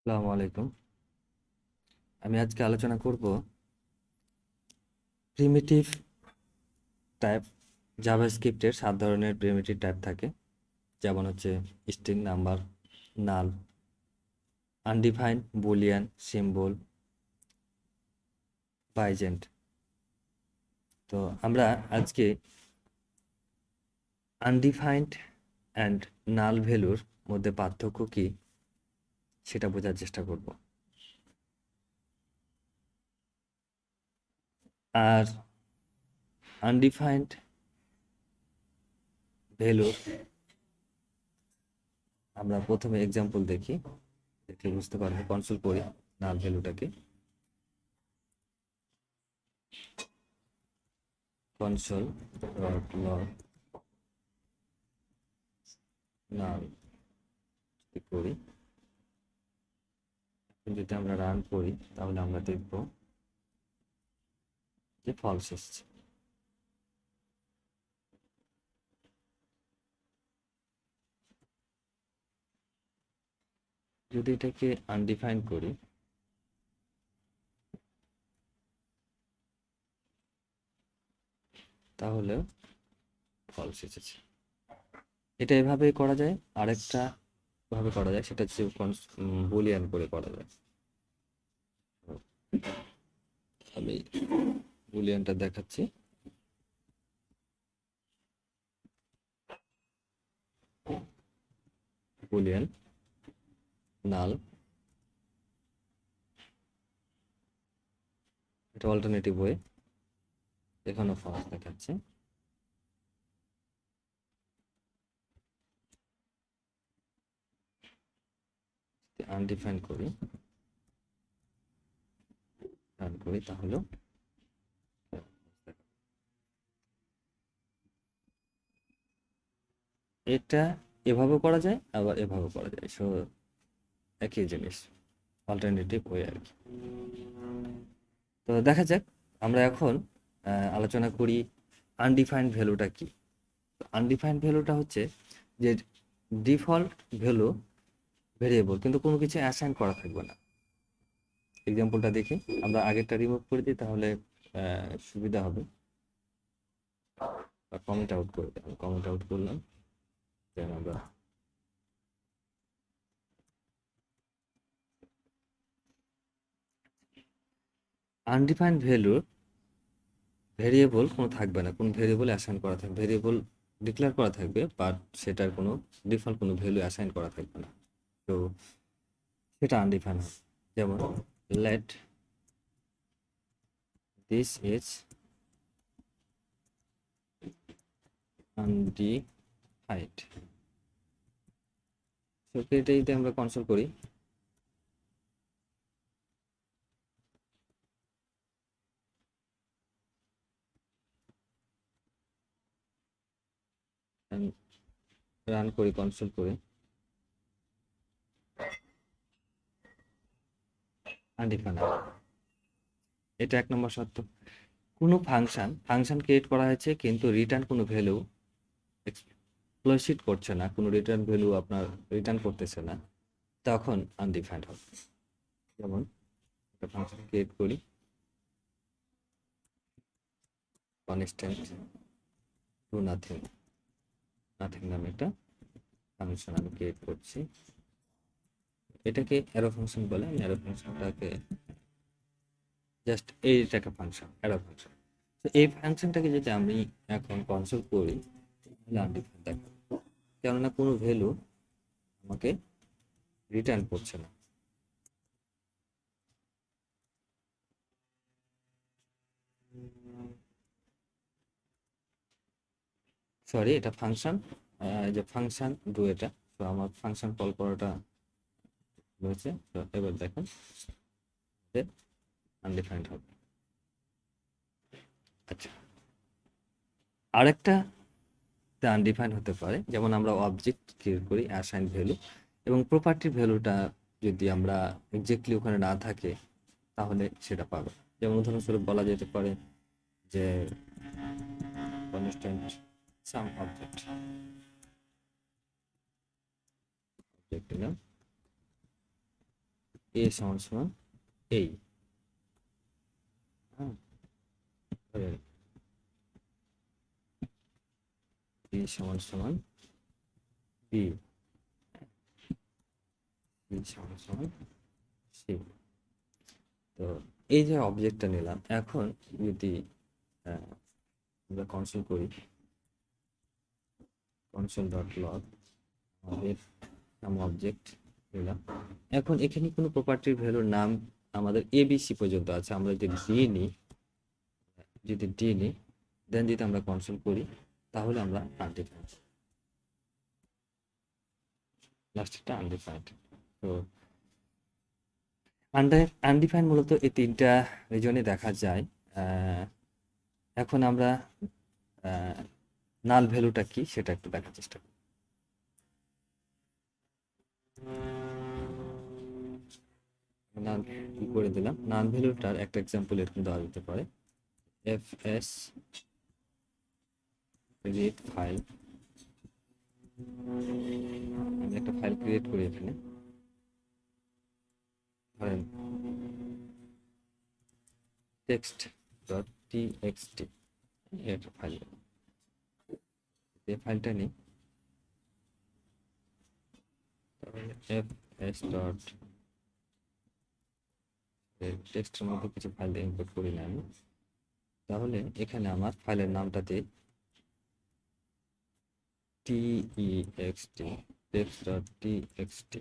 আসসালামু আলাইকুম। আমি আজকে আলোচনা করব প্রিমিটিভ টাইপ। জাভাস্ক্রিপ্টের 7 ধরনের প্রিমিটিভ টাইপ থাকে, যেমন হচ্ছে স্ট্রিং, নাম্বার, নাল, আনডিফাইন্ড, বুলিয়ান, সিম্বল, বাইজেন্ট। তো আমরা আজকে আনডিফাইন্ড অ্যান্ড নাল ভ্যালুর মধ্যে পার্থক্য কি সেটা বোঝার চেষ্টা করব। আর আনডিফাইন্ড ভ্যালুর আমরা প্রথমে এক্সাম্পল দেখি, দেখলে বুঝতে পারবো। কনসোল করি নাল ভ্যালুটাকে। console.log নাল করি, যদি আমরা রান করি তাহলে আমরা দেখব যে ফলস এসছে। যদি এটাকে আনডিফাইন করি তাহলে ফলস এসেছে। এটা এভাবেই করা যায়। আরেকটা ভাবে করা যায়, সেটা হচ্ছে বুলিয়ান করে করা যায়। আমি বুলিয়ানটা দেখাচ্ছি। বুলিয়ান নাল, এটা অল্টারনেটিভ ওয়ে, এখানেও ফলস দেখাচ্ছে। আনডিফাইন করি, রান করি, তাহলেও এটা এভাবেও করা যায়, আবার এভাবেও করা যায়। সো একই জিনিস, অল্টারনেটিভ ওয়ে আর কি। তো দেখা যাক, আমরা এখন আলোচনা করি আনডিফাইন্ড ভ্যালুটা কি। আনডিফাইন্ড ভ্যালুটা হচ্ছে যে ডিফল্ট ভ্যালু ভেরিয়েবল, কিন্তু কোনো কিছু অ্যাসাইন করা থাকবে না। এক্সাম্পলটা দেখি, আমরা আগেরটা রিমুভ করে দিই, তাহলে সুবিধা হবে। কমেন্ট আউট করে দিই, কমেন্ট আউট করলাম, দেন আমরা আনডিফাইন্ড ভ্যালুর ভেরিয়েবল কোনো থাকবে না, কোনো ভেরিয়েবল অ্যাসাইন করা থাকবে। ভেরিয়েবল ডিক্লেয়ার করা থাকবে, বাট সেটার কোনো ডিফল্ট কোনো ভ্যালু অ্যাসাইন করা থাকবে না। তো সেটা আনডিফাইন হবে। যেমন লেট দিস ইজ আনডিফাইন্ড। তো এটাই আমরা কনসোল করি, রান করি, কনসোল করে আনডিফাইন্ড। এটা 1 নম্বর শর্ত। কোনো ফাংশন ক্রিয়েট করা হয়েছে, কিন্তু রিটার্ন কোনো ভ্যালু এক্সপ্লিসিট করছে না, কোনো রিটার্ন ভ্যালু আপনার রিটার্ন করতেছে না, তখন আনডিফাইন্ড হবে। যেমন একটা ফাংশন ক্রিয়েট করি, কনস্ট্যান্ট টু নাথিং, নাথিং নামে একটা ফাংশন আমি ক্রিয়েট করছি। এটাকে অ্যারো ফাংশন বলে। আমি অ্যারো ফাংশনটাকে জাস্ট এইটা একটা ফাংশন, অ্যারো ফাংশন। তো এই ফাংশনটাকে যদি আমি এখন কনসোল করি তাহলে আনডিফাইন্ড দেখাবে, কেননা কোনো ভ্যালু আমাকে রিটার্ন করছে না। সরি, এটা ফাংশন, যে ফাংশন ডু এটা। তো আমার ফাংশন কল করাটা হয়েছে। তো এবার দেখেন আনডিফাইন্ড হবে। আচ্ছা, আরেকটা আনডিফাইন্ড হতে পারে, যেমন আমরা অবজেক্ট ক্রিয়েট করি অ্যাসাইন ভ্যালু, এবং প্রপার্টির ভ্যালুটা যদি আমরা এক্স্যাক্টলি ওখানে না থাকে তাহলে সেটা পাবে। যেমন উদাহরণস্বরূপ বলা যেতে পারে যে কনস্ট্যান্ট সাম অবজেক্ট, অবজেক্ট নাম, এ সমান সমান এই, হ্যাঁ, বি সমান সমান বি, বি সমান সমান সি। তো এই যে অবজেক্টটা নিলাম, এখন যদি আমরা কনসোল করি, console.log, আমাদের নাম অবজেক্ট নিলাম। এখন এখানে কোনো প্রপার্টির ভ্যালুর নাম আমাদের এবিসি পর্যন্ত আছে। আমরা যদি ডি নিই, দেন যদি আমরা কনসোল করি, তাহলে আমরা আনডিফাইন্ড, লাস্টটা আনডিফাইন্ড। তো আনডিফাইন্ড মূলত এই তিনটা রিজনে দেখা যায়। এখন আমরা নাল ভ্যালুটা কি সেটা একটু দেখার চেষ্টা করি। নাল কি করে দিলাম, নাল ভ্যালুটার একটা এক্সাম্পল এরকম দেওয়া যেতে পারে, fs create ফাইল। আমি একটা ফাইল ক্রিয়েট করি এখানে, ধরেন text.txt, একটা ফাইল, এই ফাইলটা নিই, fs ডট টেক্সটের মধ্যে কিছু ফাইল ইনপুট করি না আমি, তাহলে এখানে আমার ফাইলের নামটা দিই text, text.txt।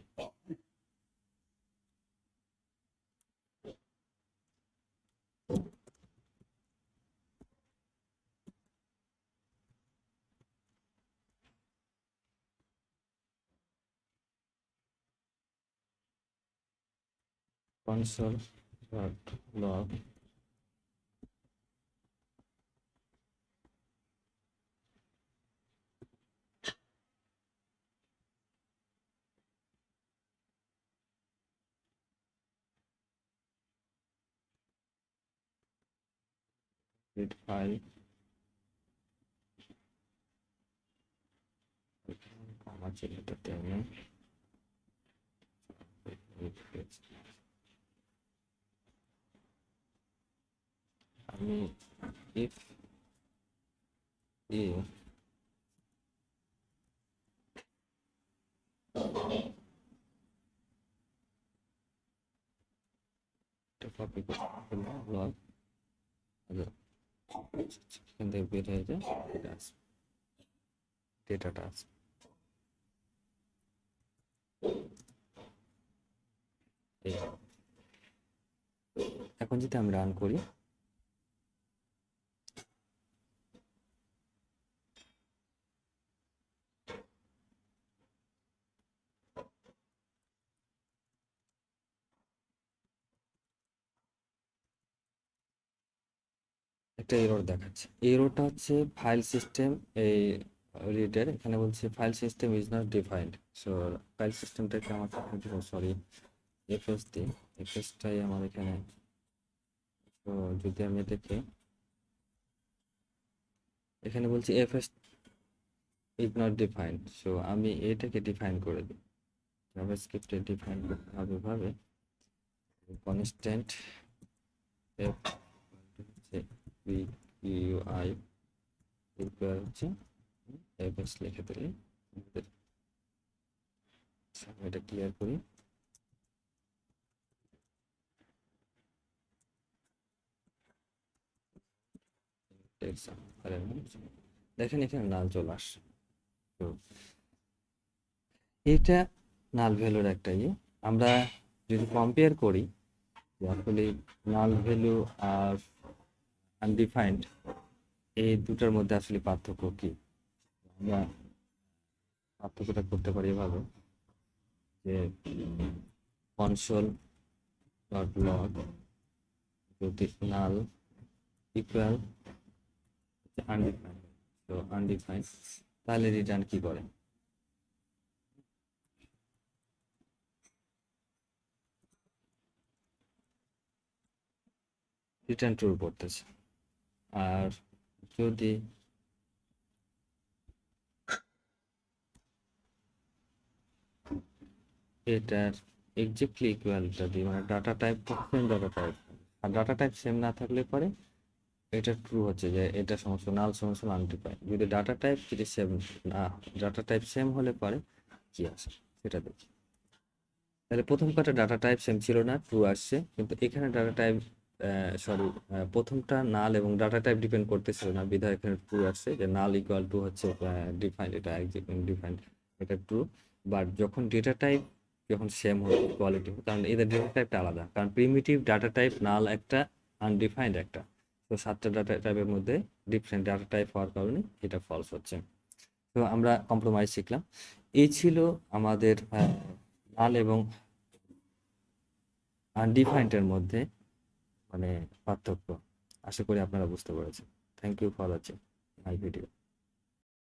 console.log create file, কমা চিহ্নটাতে আমি if a কপি করলাম লগ, এখান থেকে বের হয়ে যায়, এটা আসবে, ডেটাটা আসবে। এখন যদি আমি রান করি, একটা এরর দেখাচ্ছে। এররটা হচ্ছে ফাইল সিস্টেম, এই রিডার এখানে বলছে file system is not defined. So file সিস্টেমটাকে আমার সরি এফএস দিই, এফএসটাই আমার এখানে। তো যদি আমি এটাকে এখানে বলছি FS is not defined, so আমি এটাকে ডিফাইন করে দিই। জাভাস্ক্রিপ্টে ডিফাইন করতে হবে ভাবে কনস্ট্যান্ট এফ হচ্ছে ইউআই ইকুয়াল হচ্ছে এফএস লিখে দিলে এটা ক্লিয়ার করি। দেখেন এখানে নাল চলে আসছে। তো এটা নাল ভ্যালুর একটা ইয়ে। আমরা যদি কম্পেয়ার করি আসলে নাল ভ্যালু আর আনডিফাইন্ড এই দুটার মধ্যে আসলে পার্থক্য কি, আমরা পার্থক্যটা করতে পারি এভাবে যে console.log যদি নাল ইকুয়াল আনডিফাইন্ড, তো আনডিফাইন্ড তাহলে রিটার্ন কি করে, রিটার্ন ট্রু করতেছে। আর যদি এটার এক্স্যাক্টলি ইকুয়ালটা দিই, মানে data type same data type. আর ডাটা টাইপ সেম না থাকলে পরে এটা ট্রু হচ্ছে যে এটা সমস্ত নাল সমস্ত আনডিফাইন্ড। যদি ডাটা টাইপ যদি সেম না, ডাটা টাইপ সেম হলে পরে কি আসে সেটা দেখি। তাহলে প্রথম কটা ডাটা টাইপ সেম ছিল না, ট্রু আসছে, কিন্তু এখানে ডাটা টাইপ সরি প্রথমটা নাল এবং ডাটা টাইপ ডিপেন্ড করতেছিল না, বিধায় এখানে ট্রু আসছে যে নাল ইকুয়াল টু হচ্ছে ডিফাইন্ড, এটা ডিফাইন্ড, এটা ট্রু। বাট যখন ডেটা টাইপ যখন সেম হবে কোয়ালিটি, কারণ এদের ডেটা টাইপটা আলাদা, কারণ প্রিমিটিভ ডাটা টাইপ নাল একটা, আনডিফাইন্ড একটা। তো সাতটা ডাটা টাইপের মধ্যে ডিফারেন্ট ডাটা টাইপ হওয়ার কারণে এটা ফলস হচ্ছে। তো আমরা কম্প্রোমাইজ শিখলাম। এই ছিল আমাদের নাল এবং আনডিফাইন্ডের মধ্যে মানে পার্থক্য। আশা করি আপনারা বুঝতে পেরেছেন। Thank you for watching my video.